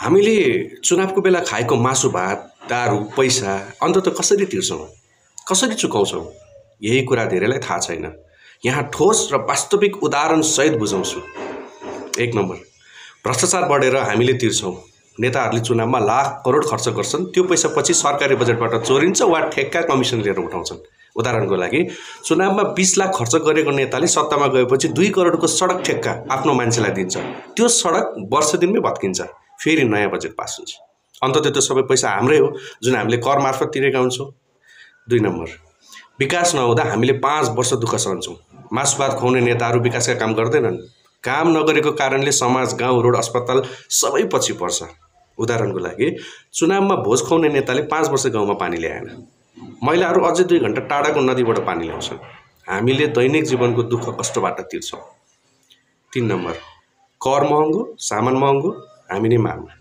हामीले चुनावको बेला खाएको मासु भात दारू पैसा अन्तत कसरी तिर्छौँ, कसरी चुकाउँछौँ, यही कुरा धेरैलाई थाहा छैन। यहाँ ठोस र वास्तविक उदाहरण सहित बुझाउँछु। 1 नम्बर, भ्रष्टाचार बढेर हामीले तिर्छौँ। नेताहरूले चुनावमा लाख करोड खर्च गर्छन्, त्यो पैसा पछि सरकारी बजेटबाट चोरिन्छ वा ठेक्का कमिसन लिएर उठाउँछन्। उदाहरणको लागि चुनावमा 20 लाख खर्च गरेको नेताले सत्तामा गएपछि 2 करोडको सडक ठेक्का आफ्नो मान्छेलाई दिन्छ। त्यो सडक वर्ष दिनमै भत्किन्छ, फेरि नयाँ बजेट पास हुन्छ। अन्ततः त्यो सबै पैसा हाम्रै हो जुन हामीले कर मार्फत तिरेका हुन्छौँ। 2 नम्बर, विकास नहुँदा हामीले 5 वर्ष दुःख सहन्छौँ। मासुभात खुवाउने नेताहरू विकासका काम गर्दैनन्। काम नगरेको कारणले समाज, गाउँ, रोड, अस्पताल सबै पछि पर्छ। उदाहरणको लागि चुनावमा भोज खुवाउने नेताले 5 वर्ष गाउँमा पानी ल्याएन। महिलाहरू अझै 2 घण्टा टाढाको नदीबाट पानी ल्याउँछन्। हामीले दैनिक जीवनको दुःख कष्टबाट तिर्छौँ। 3 नम्बर, कर महँगो, सामान महँगो, हामी नै मारमा।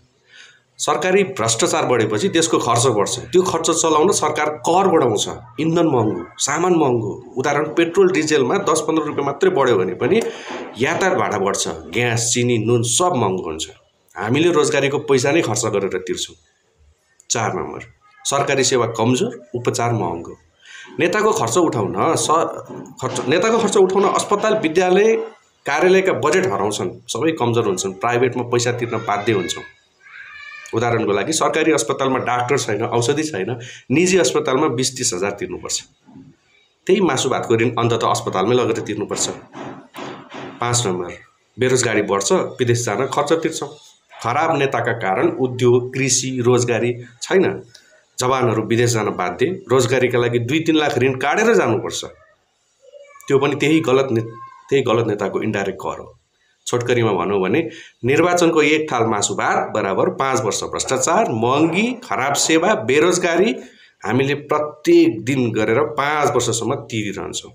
सरकारी भ्रष्टाचार बढेपछि देशको खर्च बढ्छ। त्यो खर्च चलाउन सरकार कर बढाउँछ। इन्धन महँगो, सामान महँगो। उदाहरण, पेट्रोल डिजेलमा 10-15 रुपियाँ मात्रै बढ्यो भने पनि यातायात भाडा बढ्छ। ग्यास, चिनी, नुन सब महँगो हुन्छ। हामीले रोजगारीको पैसा नै खर्च गरेर तिर्छौँ। 4 नम्बर, सरकारी सेवा कमजोर, उपचार महँगो। नेताको खर्च उठाउन अस्पताल, विद्यालय, कार्यालयका बजेट हराउँछन्। सबै कमजोर हुन्छन्। प्राइभेटमा पैसा तिर्न बाध्य हुन्छौँ। उदाहरणको लागि सरकारी अस्पतालमा डाक्टर छैन, औषधि छैन, निजी अस्पतालमा 20-30 हजार तिर्नुपर्छ। त्यही मासु भातको ऋण अन्ततः अस्पतालमै लगेर तिर्नुपर्छ। 5 नम्बर, बेरोजगारी बढ्छ, विदेश जान खर्च तिर्छौँ। खराब नेताका कारण उद्योग, कृषि, रोजगारी छैन। जवानहरू विदेश जान बाध्य। रोजगारीका लागि 2-3 लाख ऋण काटेर जानुपर्छ। त्यो पनि त्यही गलत नेताको इन्डाइरेक्ट कर हो। छोटकरीमा भनौँ भने निर्वाचनको 1 थाल मासु भात बराबर 5 वर्ष भ्रष्टाचार, महँगी, खराब सेवा, बेरोजगारी हामीले प्रत्येक दिन गरेर 5 वर्षसम्म तिरिरहन्छौँ।